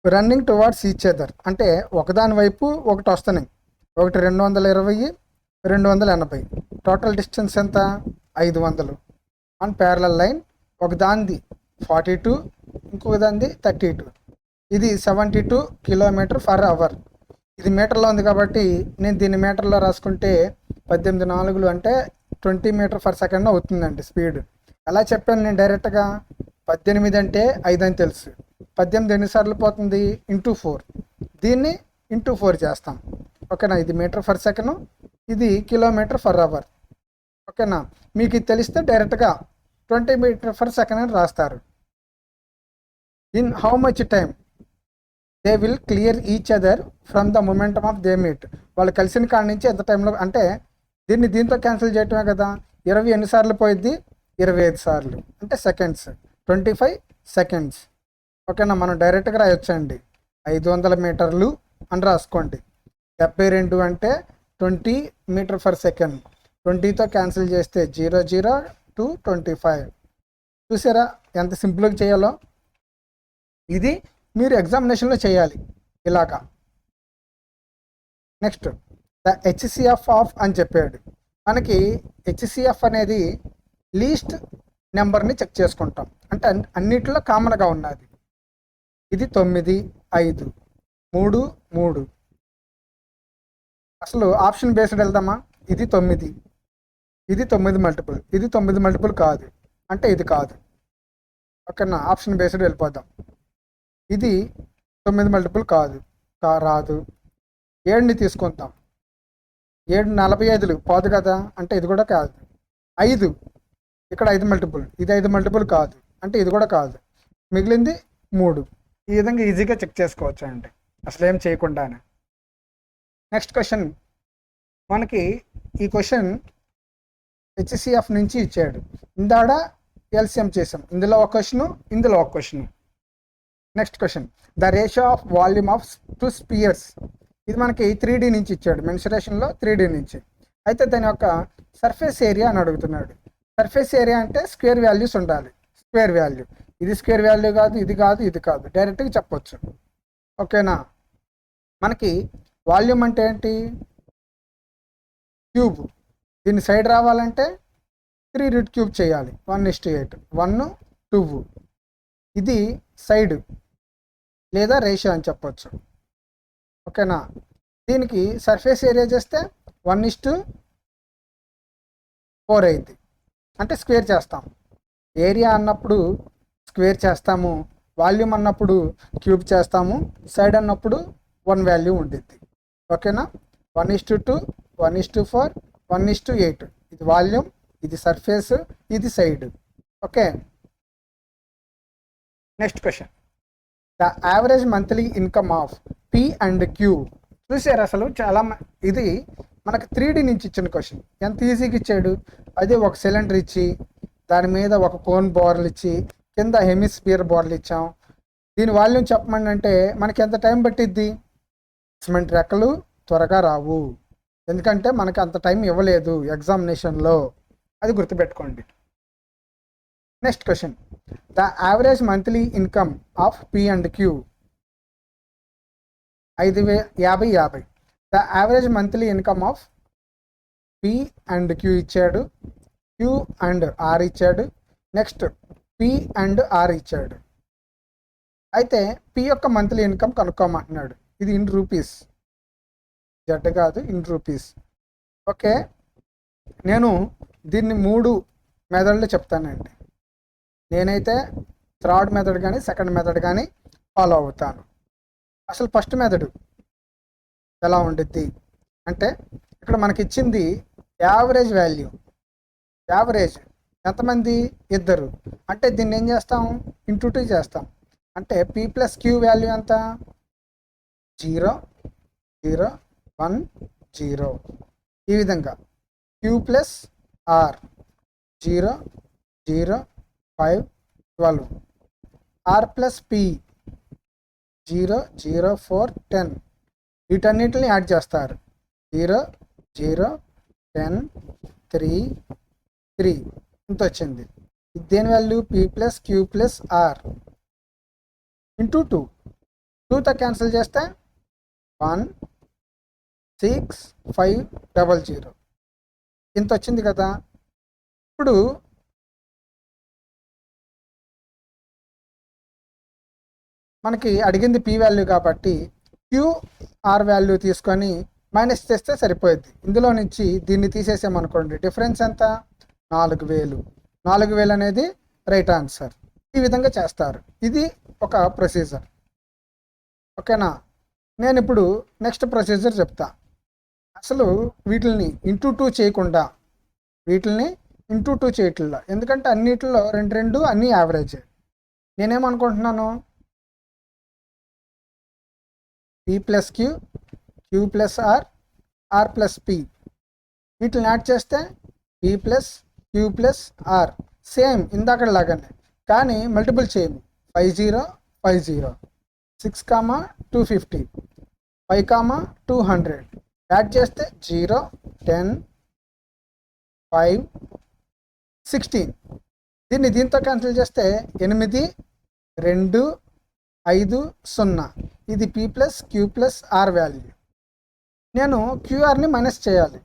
రన్నింగ్ టువార్డ్స్ ఈచ్ అదర్ అంటే ఒకదాని వైపు ఒకటి వస్తున్నాయి. ఒకటి 220 280. టోటల్ డిస్టెన్స్ ఎంత 500 ఆన్ ప్యారలల్ లైన్. ఒకదానిది 42 ఇంకొక దానిది 32. ఇది 72 km/h. ఇది మీటర్లో ఉంది కాబట్టి నేను దీన్ని మీటర్లో రాసుకుంటే 18 4 అంటే 20 m/s అవుతుందండి స్పీడ్. ఎలా చెప్పాను నేను డైరెక్ట్గా? 18 అంటే 5 అని తెలుసు. 18 ఎన్నిసార్లు పోతుంది? ఇంటూ 4. దీన్ని ఇంటూ 4 చేస్తాం. ఓకేనా? ఇది m/s, ఇది km/h. ఓకేనా? మీకు ఇది తెలిస్తే డైరెక్ట్గా 20 m/s అని రాస్తారు. In how much time they will clear each other from the momentum of they meet. వాళ్ళు కలిసిన కాడి నుంచి ఎంత టైంలో అంటే దీంతో క్యాన్సిల్ చేయటమే కదా. 20 ఎన్నిసార్లు పోయిద్ది? 25 సార్లు అంటే సెకండ్స్. 25 seconds. ఓకేనా? మనం డైరెక్ట్గా రాయొచ్చండి. 500 మీటర్లు అని రాసుకోండి. 72 అంటే 20 m/s. 20తో క్యాన్సిల్ చేస్తే 0 0 to 25. చూసారా ఎంత సింపుల్గా చేయాలో? ఇది మీరు ఎగ్జామినేషన్లో చేయాలి ఇలాగా. నెక్స్ట్ ద హెచ్సిఎఫ్ ఆఫ్ అని చెప్పాడు. మనకి హెచ్సిఎఫ్ అనేది లీస్ట్ నెంబర్ని చెక్ చేసుకుంటాం. అంటే అన్నిటిలో కామన్గా ఉన్నది. ఇది 9 5 3 3. అసలు ఆప్షన్ బేస్డ్ వెళ్దామా? ఇది 9, ఇది 9 మల్టిపుల్, ఇది 9 మల్టిపుల్ కాదు అంటే ఇది కాదు. ఓకేనా? ఆప్షన్ బేస్డ్ వెళ్ళిపోదాం. ఇది 9 మల్టిపుల్ కాదు, రాదు. 7ని తీసుకుంటాం. 7 45 పోదు కదా అంటే ఇది కూడా కాదు. 5 ఇక్కడ 5 మల్టిపుల్, ఇది 5 మల్టిపుల్ కాదు అంటే ఇది కూడా కాదు. మిగిలింది 3. ఈ విధంగా ఈజీగా చెక్ చేసుకోవచ్చు అండి అసలు ఏం చేయకుండానే. నెక్స్ట్ క్వశ్చన్ మనకి ఈ క్వశ్చన్ హెచ్సిఎఫ్ నుంచి ఇచ్చాడు. ఇందాడ ఎల్సిఎం చేసాం. ఇందులో ఒక క్వశ్చన్, ఇందులో ఒక question. Next question the ratio of volume of 2 spheres. ఇది మనకి 3D నుంచి ఇచ్చాడు. మెన్సురేషన్లో 3D నుంచి. అయితే దాని యొక్క సర్ఫేస్ ఏరియా అని అడుగుతున్నాడు. సర్ఫేస్ ఏరియా అంటే స్క్వేర్ వాల్యూస్ ఉండాలి. స్క్వేర్ వాల్యూ ఇది స్క్వేర్ వాల్యూ కాదు, ఇది కాదు, ఇది కాదు, డైరెక్ట్గా చెప్పొచ్చు. ఓకేనా? మనకి వాల్యూమ్ అంటే ఏంటి? క్యూబ్. దీన్ని సైడ్ రావాలంటే 3 రూట్ క్యూబ్ చేయాలి. 1:8 1 2. ఇది సైడ్ లేదా రేషియో అని చెప్పొచ్చు. ఓకేనా? దీనికి సర్ఫేస్ ఏరియా చేస్తే 1:4 అయింది. అంటే స్క్వేర్ చేస్తాం. ఏరియా అన్నప్పుడు స్క్వేర్ చేస్తాము, వాల్యూమ్ అన్నప్పుడు క్యూబ్ చేస్తాము, సైడ్ అన్నప్పుడు 1 వాల్యూ ఉండిద్ది. ఓకేనా? 1:2 1:4 1:8. ఇది వాల్యూమ్, ఇది సర్ఫేస్, ఇది side. Okay. Next question the average monthly income of P and Q. చూసారు అసలు చాలా ఇది మనకు 3D నుంచి ఇచ్చిన క్వశ్చన్. ఎంత ఈజీగా ఇచ్చాడు. అదే ఒక సిలిండర్ ఇచ్చి దాని మీద ఒక కోన్ బార్లు ఇచ్చి కింద హెమిస్ఫియర్ బార్లు ఇచ్చాం. దీని వాల్యూమ్ చెప్పమని అంటే మనకి ఎంత టైం పట్టిద్ది? సిమెంట్ రెక్కలు త్వరగా రావు, ఎందుకంటే మనకి అంత టైం ఇవ్వలేదు ఎగ్జామినేషన్లో. అది గుర్తుపెట్టుకోండి. Next question the average monthly income of P and Q. 50 the average monthly income of P and Q ఇచ్చాడు. క్యూ అండ్ ఆర్ ఇచ్చాడు. నెక్స్ట్ పి అండ్ ఆర్ ఇచ్చాడు. అయితే పి యొక్క మంత్లీ ఇన్కమ్ కనుక్కోమంటున్నాడు. ఇది ఇన్ రూపీస్, జడ్ కాదు, in rupees. Okay. నేను దీన్ని 3 మెథడ్లు చెప్తానండి. నేనైతే థర్డ్ మెథడ్ కానీ సెకండ్ మెథడ్ కానీ ఫాలో అవుతాను. అసలు ఫస్ట్ మెథడ్ ఎలా ఉండిద్ది అంటే, ఇక్కడ మనకి ఇచ్చింది యావరేజ్ వాల్యూ. యావరేజ్ ఎంతమంది? ఇద్దరు. అంటే దీన్ని ఏం చేస్తాం? ఇంటూ 2 చేస్తాం. అంటే పీ ప్లస్ క్యూ వాల్యూ ఎంత? 0 0 1 0. ఈ విధంగా Q plus R 0 0 5 12. R plus P 0 0 4 10. వీటన్నిటిని యాడ్ చేస్తారు. 0 0 10 3 3 ఇంత వచ్చింది. దేని value? P plus Q plus R into 2. 2తో క్యాన్సిల్ చేస్తే 1 6 5 00 ఇంత వచ్చింది కదా. ఇప్పుడు మనకి అడిగింది పి వాల్యూ కాబట్టి క్యూఆర్ వాల్యూ తీసుకొని మైనస్ చేస్తే సరిపోయింది. ఇందులో నుంచి దీన్ని తీసేసామనుకోండి, డిఫరెన్స్ ఎంత? 4000. 4000 అనేది రైట్ ఆన్సర్. ఈ విధంగా చేస్తారు. ఇది ఒక ప్రొసీజర్. ఓకేనా? నేను ఇప్పుడు నెక్స్ట్ ప్రొసీజర్ చెప్తా. అసలు వీటిని ఇంటూ 2 చేయకుండా, వీటిని ఇంటూ 2 చేయట్లా. ఎందుకంటే అన్నిటిలో 2 2 అన్నీ యావరేజ్. నేనేమనుకుంటున్నాను, P plus Q Q plus R R plus P వీటిని యాడ్ చేస్తే P plus Q plus R same ఇందాక లాగానే, కానీ మల్టిపుల్ చేయము. 50 50 6 250 5 200 యాడ్ చేస్తే 0 10 5 16. దీన్ని దీంతో క్యాన్సిల్ చేస్తే 8 2 5 0. ఇది P plus Q plus R value. నేను క్యూఆర్ని మైనస్ చేయాలి.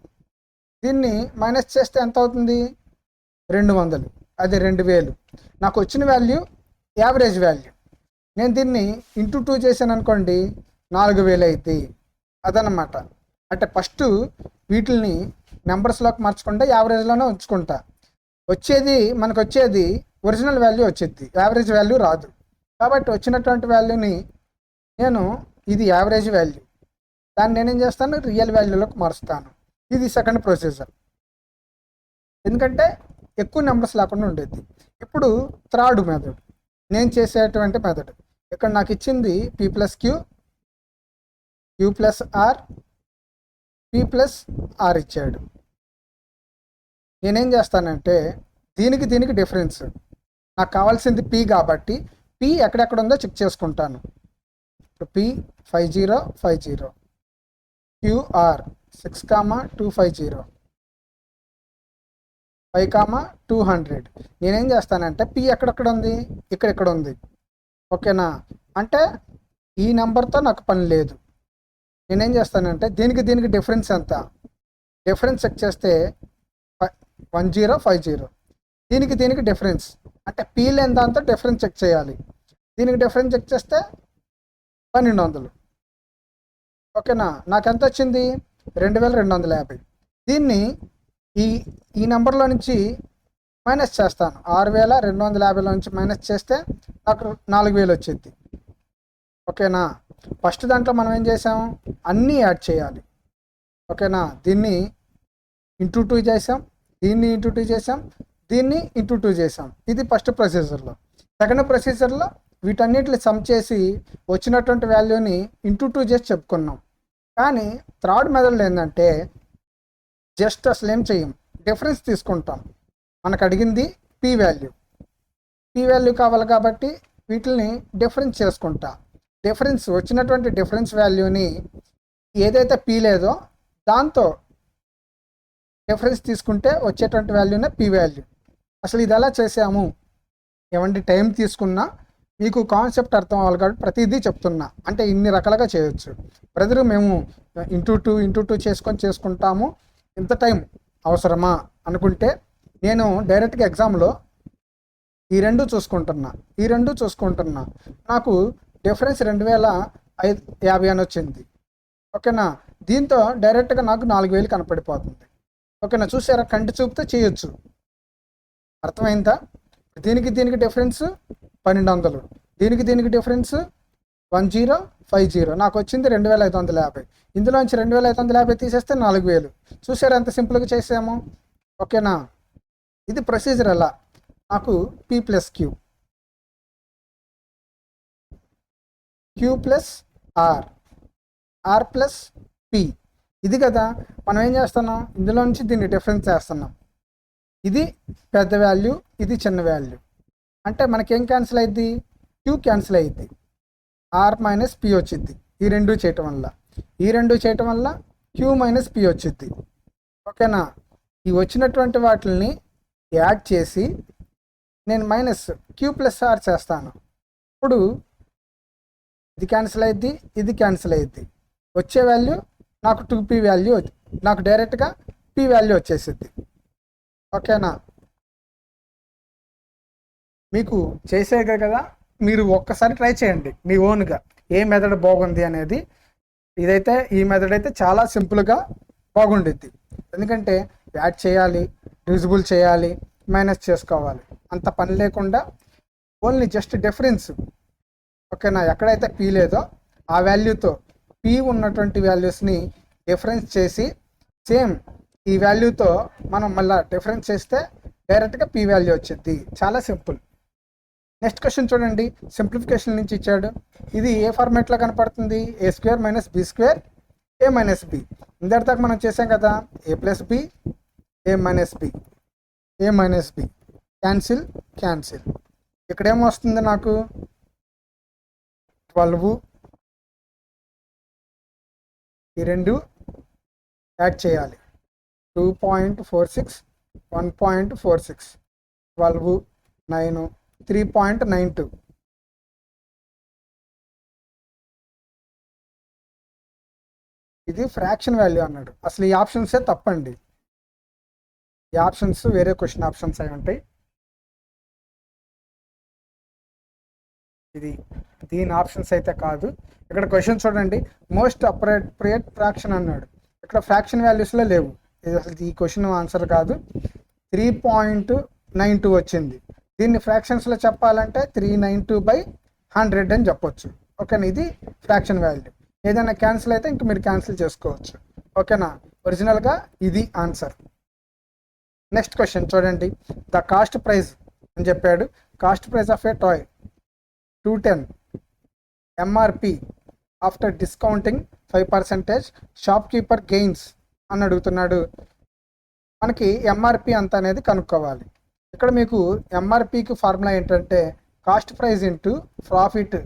దీన్ని మైనస్ చేస్తే ఎంత అవుతుంది? 200. అది 2000. నాకు వచ్చిన వాల్యూ యావరేజ్ వాల్యూ. నేను దీన్ని ఇంటూ 2 చేశాను అనుకోండి, 4000 అయింది. అదనమాట. అంటే ఫస్ట్ వీటిని నెంబర్స్లోకి మార్చకుండా యావరేజ్లోనే ఉంచుకుంటా. మనకు వచ్చేది ఒరిజినల్ వాల్యూ వచ్చింది, యావరేజ్ వాల్యూ రాదు. కాబట్టి వచ్చినటువంటి వాల్యూని నేను, ఇది యావరేజ్ వాల్యూ, దాన్ని నేనేం చేస్తాను? రియల్ వాల్యూలోకి మారుస్తాను. ఇది సెకండ్ ప్రొసీజర్, ఎందుకంటే ఎక్కువ నెంబర్స్ లేకుండా ఉండేది. ఇప్పుడు థర్డ్ మెథడ్, నేను చేసేటువంటి మెథడ్. ఇక్కడ నాకు ఇచ్చింది P plus Q Q plus R P plus R ఇచ్చాడు. నేనేం చేస్తానంటే, దీనికి డిఫరెన్స్, నాకు కావాల్సింది పి కాబట్టి పి ఎక్కడెక్కడ ఉందో చెక్ చేసుకుంటాను. P 50 50 QR 6 250 5 200. నేనేం చేస్తానంటే, పి ఎక్కడెక్కడ ఉంది? ఇక్కడ ఉంది. ఓకేనా? అంటే ఈ నెంబర్తో నాకు పని లేదు. నేనేం చేస్తానంటే, దీనికి డిఫరెన్స్ ఎంత? డిఫరెన్స్ చెక్ చేస్తే 1050. దీనికి డిఫరెన్స్ అంటే పి లేని దాంతో డిఫరెన్స్ చెక్ చేయాలి. దీనికి డిఫరెన్స్ చెక్ చేస్తే 1200. ఓకేనా? నాకు ఎంత వచ్చింది? 2250. దీన్ని ఈ నెంబర్లో నుంచి మైనస్ చేస్తాను. 6250లో నుంచి మైనస్ చేస్తే నాకు 4000 వచ్చింది. ఓకేనా? ఫస్ట్ దాంట్లో మనం ఏం చేసాం? అన్నీ యాడ్ చేయాలి. ఓకేనా? దీన్ని ఇంటూ 2 చేసాం, దీన్ని ఇంటూ 2 చేసాం, దీన్ని ఇంటూ 2 చేసాం. ఇది ఫస్ట్ ప్రొసీజర్లో. సెకండ్ ప్రొసీజర్లో వీటన్నిటిని సమ్ చేసి వచ్చినటువంటి వాల్యూని ఇంటూ 2 చేసి చెప్పుకున్నాం. కానీ థర్డ్ మెథడ్లో ఏంటంటే, జస్ట్ అసలు ఏం చెయ్యం, డిఫరెన్స్ తీసుకుంటాం. మనకు అడిగింది పి వాల్యూ కావాలి కాబట్టి వీటిని డిఫరెన్స్ చేసుకుంటా. వచ్చినటువంటి డిఫరెన్స్ వాల్యూని ఏదైతే పి లేదో దాంతో డిఫరెన్స్ తీసుకుంటే వచ్చేటువంటి వాల్యూనే పి వాల్యూ. అసలు ఇది ఎలా చేసాము? ఏమంటే టైం తీసుకున్నా మీకు కాన్సెప్ట్ అర్థం అవ్వాలి కాబట్టి ప్రతిదీ చెప్తున్నా. అంటే ఇన్ని రకాలుగా చేయొచ్చు. బ్రదరు, మేము ఇంటూ 2 చేసుకుంటాము, ఇంత టైం అవసరమా అనుకుంటే, నేను డైరెక్ట్గా ఎగ్జామ్లో ఈ రెండు చూసుకుంటున్నా. నాకు డిఫరెన్స్ 2050 అని వచ్చింది. ఓకేనా? దీంతో డైరెక్ట్గా నాకు 4000 కనపడిపోతుంది. ఓకేనా? చూసారా? కంటి చూపుతో చేయొచ్చు. అర్థమైందా? దీనికి డిఫరెన్స్ 1200, దీనికి డిఫరెన్స్ 1050. నాకు వచ్చింది 2550. ఇందులోంచి 2550 తీసేస్తే 4000. చూసారు ఎంత సింపుల్గా చేసాము. ఓకేనా, ఇది ప్రొసీజర్. ఎలా నాకు P plus Q, Q plus R plus P, ఇది కదా. మనం ఏం చేస్తున్నాం, ఇందులో నుంచి దీన్ని డిఫరెన్స్ చేస్తున్నాం. ఇది పెద్ద వాల్యూ, ఇది చిన్న వాల్యూ. అంటే మనకేం క్యాన్సిల్ అయింది, Q క్యాన్సిల్ అయ్యిద్ది, R మైనస్ P వచ్చింది. ఈ రెండు చేయటం వల్ల Q మైనస్ P వచ్చింది. ఓకేనా, ఈ వచ్చినటువంటి వాటిని యాడ్ చేసి నేను మైనస్ Q ప్లస్ R చేస్తాను. ఇప్పుడు ఇది క్యాన్సిల్ అయ్యిద్ది, ఇది క్యాన్సిల్ అయ్యిద్ది. వచ్చే వాల్యూ నాకు 2P వాల్యూ, నాకు డైరెక్ట్గా P వాల్యూ వచ్చేసిద్ది. ఓకేనా, మీకు చేసేదే కదా, మీరు ఒక్కసారి ట్రై చేయండి మీ ఓన్గా ఏ మెథడ్ బాగుంది అనేది. ఈ మెథడ్ అయితే చాలా సింపుల్గా బాగుండిద్ది. ఎందుకంటే యాడ్ చేయాలి, డివిజిబుల్ చేయాలి, మైనస్ చేసుకోవాలి, అంత పని లేకుండా ఓన్లీ జస్ట్ డిఫరెన్స్. ఓకేనా, ఎక్కడైతే P లేదో ఆ వాల్యూతో P ఉన్నటువంటి వాల్యూస్ని డిఫరెన్స్ చేసి సేమ్ ఈ వాల్యూతో మనం మళ్ళీ డిఫరెన్స్ చేస్తే డైరెక్ట్గా P వాల్యూ వచ్చింది. చాలా సింపుల్. నెక్స్ట్ క్వశ్చన్ చూడండి, సింప్లిఫికేషన్ నుంచి ఇచ్చాడు. ఇది ఏ ఫార్మేట్లో కనపడుతుంది, A² minus B² A minus B. ఇంతటిదాకా మనం చేసాం కదా, A plus B A minus B cancel. ఇక్కడ ఏమొస్తుంది నాకు 12, ఈ రెండు యాడ్ చేయాలి. 2.46 1.46 12 9 3.92. ఇది ఫ్రాక్షన్ వాల్యూ అన్నాడు. అసలు ఈ ఆప్షన్సే తప్పండి. ఈ ఆప్షన్స్ వేరే క్వశ్చన్ ఆప్షన్స్ అయి ఉంటాయి. దీని ఆప్షన్స్ అయితే కాదు. ఇక్కడ క్వశ్చన్ చూడండి, మోస్ట్ అప్రోప్రియేట్ ఫ్రాక్షన్ అన్నాడు. ఇక్కడ ఫ్రాక్షన్ వాల్యూస్లో లేవు. ఇది అసలు ఈ క్వశ్చన్ ఆన్సర్ కాదు. 3.92 వచ్చింది. దీన్ని ఫ్రాక్షన్స్లో చెప్పాలంటే 392/100 అని చెప్పొచ్చు. ఓకేనా, ఇది ఫ్రాక్షన్ వాల్యూ. ఏదైనా క్యాన్సిల్ అయితే ఇంక మీరు క్యాన్సిల్ చేసుకోవచ్చు. ఓకేనా, ఒరిజినల్గా ఇది ఆన్సర్. నెక్స్ట్ క్వశ్చన్ చూడండి, ద కాస్ట్ ప్రైస్ అని చెప్పాడు. Cost price of a toy 210 MRP after discounting 5% shop keeper gains అని అడుగుతున్నాడు. మనకి MRP అంత అనేది కనుక్కోవాలి. ఇక్కడ మీకు MRPకి ఫార్ములా ఏంటంటే cost price into profit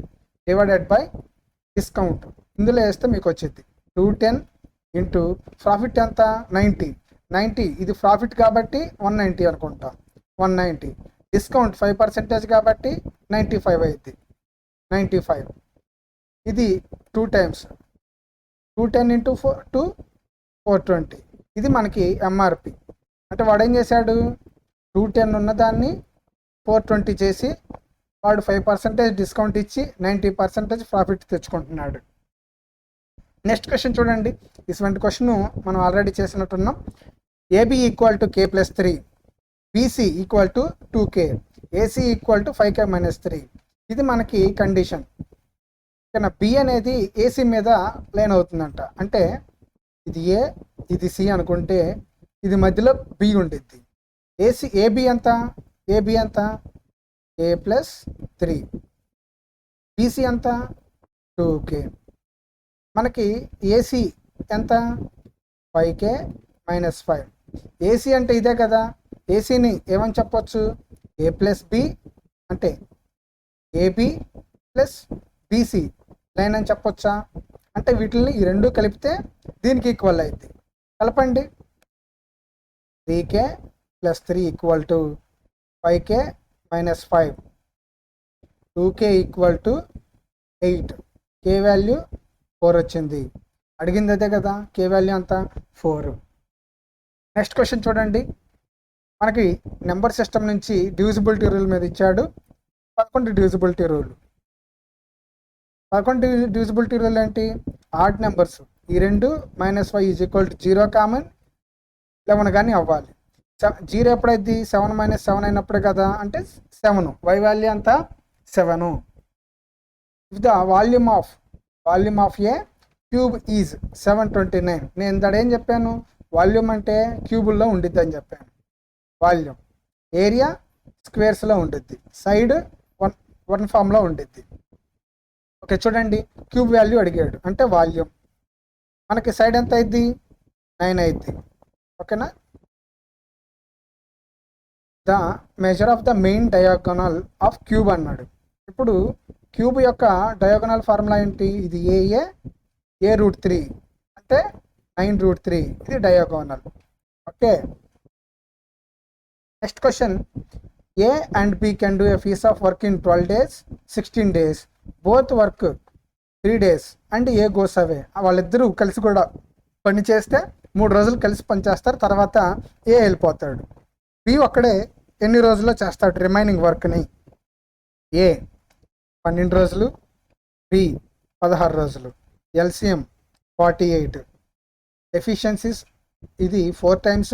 divided by discount. ఇందులో వేస్తే మీకు వచ్చింది 210 ఇంటూ ప్రాఫిట్ ఎంత 90. ఇది ప్రాఫిట్ కాబట్టి 190 అనుకుంటాం. 190 డిస్కౌంట్ 5% కాబట్టి 95 అయింది. 95 ఇది 2 times 210 ఇంటూ 420. ఇది మనకి MRP. అంటే వాడు ఏం చేశాడు, 210 ఉన్నదాన్ని 420 చేసి వాడు 5% డిస్కౌంట్ ఇచ్చి 90% ప్రాఫిట్ తెచ్చుకుంటున్నాడు. నెక్స్ట్ క్వశ్చన్ చూడండి, ఇటువంటి క్వశ్చన్ మనం ఆల్రెడీ చేసినట్టున్నాం. AB equal to K plus 3, BC equal to 2K, AC equal to 5K minus 3. ఇది మనకి కండిషన్. ఓకేనా, B అనేది AC మీద లైన్ అవుతుందంట. అంటే ఇది A ఇది C అనుకుంటే ఇది మధ్యలో B ఉండిద్ది. AB ఎంత A ప్లస్ 3, BC ఎంత 2K. మనకి AC ఎంత 5K మైనస్ 5. AC అంటే ఇదే కదా. ACని ఏమని చెప్పొచ్చు, A ప్లస్ B అంటే AB ప్లస్ BC లైన్ అని చెప్పొచ్చా. అంటే వీటిని ఈ రెండు కలిపితే దీనికి ఈక్వల్ అయింది. కలపండి. 3K plus 3 equal to 5K minus 5, 2K equal to 8. K value 4 వచ్చింది. అడిగింది అదే కదా, K వాల్యూ అంతా 4. నెక్స్ట్ క్వశ్చన్ చూడండి, మనకి నెంబర్ సిస్టమ్ నుంచి డివిజిబిలిటీ రూల్ మీద ఇచ్చాడు. 11 డివిజిబిలిటీ రూల్. 11 డివిజిబిలిటీ రూల్ ఏంటి, ఆడ్ నెంబర్స్ ఈ రెండు -5 ఈజ్ ఈక్వల్ టు 0 కామన్ 11 కానీ అవ్వాలి. జీరో ఎప్పుడైంది 7 - 7 అయినప్పుడే కదా, అంటే 7. వై వాల్యూ అంత 7. If the volume of A cube is 729. నేను ఇందాక ఏం చెప్పాను, వాల్యూమ్ అంటే క్యూబుల్లో ఉండిద్ది అని చెప్పాను. వాల్యూమ్ ఏరియా స్క్వేర్స్లో ఉండిద్ది, సైడ్ వన్ ఫామ్లో ఉండిద్ది. ఓకే చూడండి, క్యూబ్ వాల్యూ అడిగాడు అంటే వాల్యూమ్. మనకి సైడ్ ఎంత అయింది, 9 అయింది. ఓకేనా. The measure of the main diagonal of cube అన్నాడు. ఇప్పుడు క్యూబ్ యొక్క డయాగోనల్ ఫార్ములా ఏంటి, ఇది a√3 అంటే 9√3, ఇది diagonal. Okay. Next question, A and B can do a piece of work in 12 days, 16 days. Both work 3 days and A goes away. వాళ్ళిద్దరూ కలిసి కూడా పని చేస్తే 3 రోజులు కలిసి పని చేస్తారు, తర్వాత ఏ వెళ్ళిపోతాడు. బి ఒక్కడే ఎన్ని రోజుల్లో చేస్తాడు రిమైనింగ్ వర్క్ని, ఏ 12 రోజులు, బి 16 రోజులు. ఎల్సిఎం 48. ఎఫిషియన్సీస్ ఇది 4 times,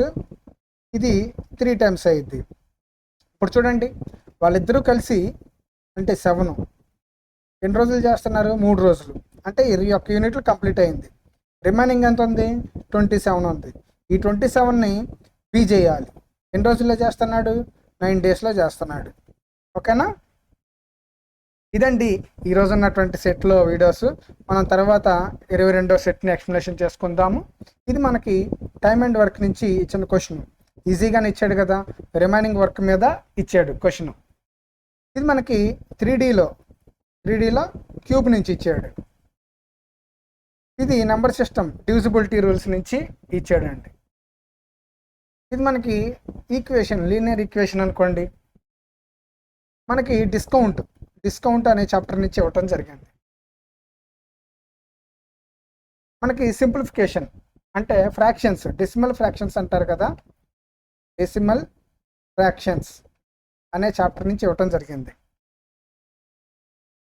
ఇది 3 times అయ్యిద్ది. ఇప్పుడు చూడండి, వాళ్ళిద్దరూ కలిసి అంటే 7 ఎన్ని రోజులు చేస్తున్నారు, 3 రోజులు, అంటే 21 యూనిట్లు కంప్లీట్ అయింది. రిమైనింగ్ ఎంత ఉంది, 27 ఉంది. ఈ 27ని బి చేయాలి. ఎన్ని రోజుల్లో చేస్తున్నాడు, 9 daysలో చేస్తున్నాడు. ఓకేనా. ఇదండి ఈరోజు ఉన్నటువంటి సెట్లో వీడియోస్. మనం తర్వాత 22వ సెట్ని ఎక్స్ప్లెనేషన్ చేసుకుందాము. ఇది మనకి టైమ్ అండ్ వర్క్ నుంచి ఇచ్చిన క్వశ్చన్. ఈజీగానే ఇచ్చాడు కదా, రిమైనింగ్ వర్క్ మీద ఇచ్చాడు క్వశ్చన్. ఇది మనకి 3Dలో క్యూబ్ నుంచి ఇచ్చాడు. ఇది నెంబర్ సిస్టమ్ డివిజిబిలిటీ రూల్స్ నుంచి ఇచ్చాడండి. ఇది మనకి ఈక్వేషన్, లీనియర్ ఈక్వేషన్ అనుకోండి. మనకి డిస్కౌంట్ అనే చాప్టర్ నుంచి ఇవ్వటం జరిగింది. మనకి సింప్లిఫికేషన్ అంటే ఫ్రాక్షన్స్, డెసిమల్ ఫ్రాక్షన్స్ అంటారు కదా, డెసిమల్ ఫ్రాక్షన్స్ అనే చాప్టర్ నుంచి ఇవ్వటం జరిగింది.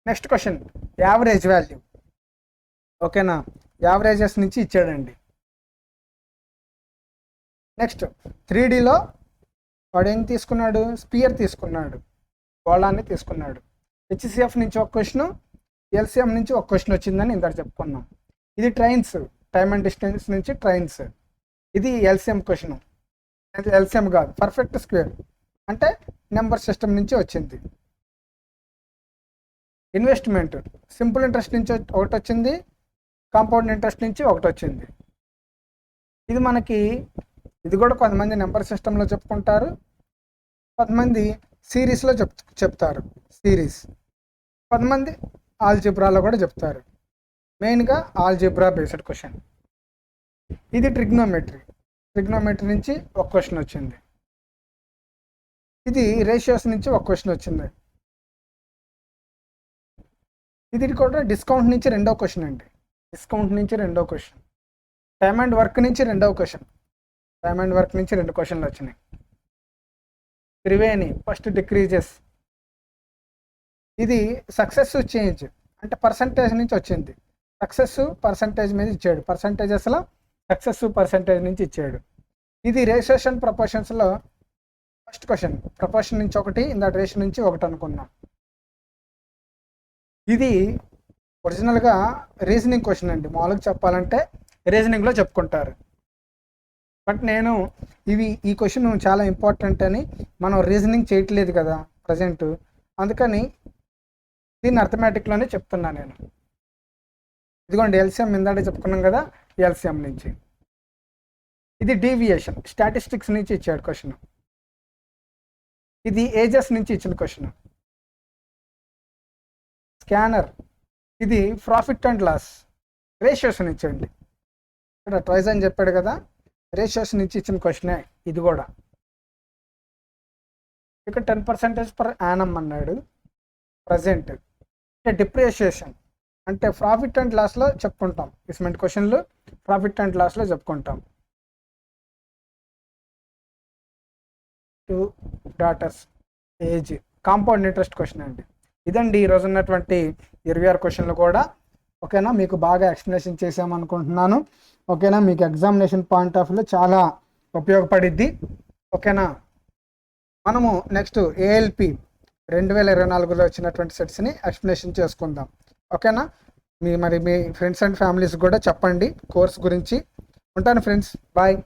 Next question, average value. ఓకేనా, యావరేజెస్ నుంచి ఇచ్చాడండి. నెక్స్ట్ 3Dలో వాడు ఏం తీసుకున్నాడు, స్పియర్ తీసుకున్నాడు, గోళాన్ని తీసుకున్నాడు. హెచ్సిఎఫ్ నుంచి ఒక క్వశ్చన్, ఎల్సిఎం నుంచి ఒక క్వశ్చన్ వచ్చిందని ఇందాక చెప్పుకున్నాం. ఇది ట్రైన్స్, టైమ్ అండ్ డిస్టెన్స్ నుంచి ట్రైన్స్. ఇది ఎల్సిఎం క్వశ్చన్, ఎల్సిఎం కాదు, పర్ఫెక్ట్ స్క్వేర్ అంటే నెంబర్ సిస్టమ్ నుంచి వచ్చింది. ఇన్వెస్ట్మెంట్, సింపుల్ ఇంట్రెస్ట్ నుంచి ఒకటి వచ్చింది, కాంపౌండ్ ఇంట్రెస్ట్ నుంచి ఒకటి వచ్చింది. ఇది కూడా కొంతమంది నెంబర్ సిస్టంలో చెప్పుకుంటారు, కొంతమంది సిరీస్లో చెప్తారు, సిరీస్. కొంతమంది ఆల్జిబ్రాలో కూడా చెప్తారు. మెయిన్గా ఆల్జిబ్రా బేస్డ్ క్వశ్చన్. ఇది ట్రిగ్నోమెట్రీ నుంచి ఒక క్వశ్చన్ వచ్చింది. ఇది రేషియోస్ నుంచి ఒక క్వశ్చన్ వచ్చింది. ఇది కూడా డిస్కౌంట్ నుంచి రెండో క్వశ్చన్ అండి. టైమ్ అండ్ వర్క్ నుంచి రెండవ క్వశ్చన్. టైమ్ అండ్ వర్క్ నుంచి 2 క్వశ్చన్లు వచ్చినాయి. Triveni first decreases. ఇది సక్సెసివ్ చేంజ్ అంటే పర్సంటేజ్ నుంచి వచ్చింది. పర్సంటేజ్ మీద ఇచ్చాడు, పర్సంటేజెస్లో సక్సెసివ్ పర్సంటేజ్ నుంచి ఇచ్చాడు. ఇది రేషియేషన్ ప్రపోర్షన్స్లో ఫస్ట్ క్వశ్చన్, ప్రపోర్షన్ నుంచి 1, ఇందా రేషియో నుంచి 1 అనుకున్నాం. ఇది ఒరిజినల్గా రీజనింగ్ క్వశ్చన్ అండి. మామూలుగా చెప్పాలంటే రీజనింగ్లో చెప్పుకుంటారు. బట్ నేను ఈ క్వశ్చన్ చాలా ఇంపార్టెంట్ అని మనం రీజనింగ్ చేయట్లేదు కదా ప్రజెంట్, అందుకని దీన్ని అర్థమెటిక్లోనే చెప్తున్నా నేను. ఇదిగోండి ఎల్సిఎం ఇందాక చెప్పుకున్నాం కదా, ఎల్సిఎం నుంచి. ఇది డీవియేషన్, స్టాటిస్టిక్స్ నుంచి ఇచ్చాడు క్వశ్చన్. ఇది ఏజెస్ నుంచి ఇచ్చిన క్వశ్చన్. స్కానర్, ఇది ప్రాఫిట్ అండ్ లాస్, రేషియోస్ నుంచి అండి. ఇక్కడ ట్వైస్ అని చెప్పాడు కదా, రేషియోస్ నుంచి ఇచ్చిన క్వశ్చనే ఇది కూడా. ఇక్కడ 10% పర్ యానం అన్నాడు. ప్రజెంట్ అంటే డిప్రిషియేషన్ అంటే ప్రాఫిట్ అండ్ లాస్లో చెప్పుకుంటాం. ఇస్మెంట్ క్వశ్చన్లు ప్రాఫిట్ అండ్ లాస్లో చెప్పుకుంటాం. 2 daughters age, compound interest question అండి. ఇదండి ఈరోజు ఉన్నటువంటి 26 క్వశ్చన్లు కూడా. ఓకేనా, మీకు బాగా ఎక్స్ప్లెనేషన్ చేసామనుకుంటున్నాను. ఓకేనా, మీకు ఎగ్జామినేషన్ పాయింట్ ఆఫ్ వ్యూలో చాలా ఉపయోగపడిద్ది. ఓకేనా. మనము నెక్స్ట్ ఏఎల్పి 2024లో వచ్చినటువంటి సెట్స్ని ఎక్స్ప్లెనేషన్ చేసుకుందాం. ఓకేనా. మీ ఫ్రెండ్స్ అండ్ ఫ్యామిలీస్ కూడా చెప్పండి కోర్స్ గురించి. ఉంటాను ఫ్రెండ్స్, బాయ్.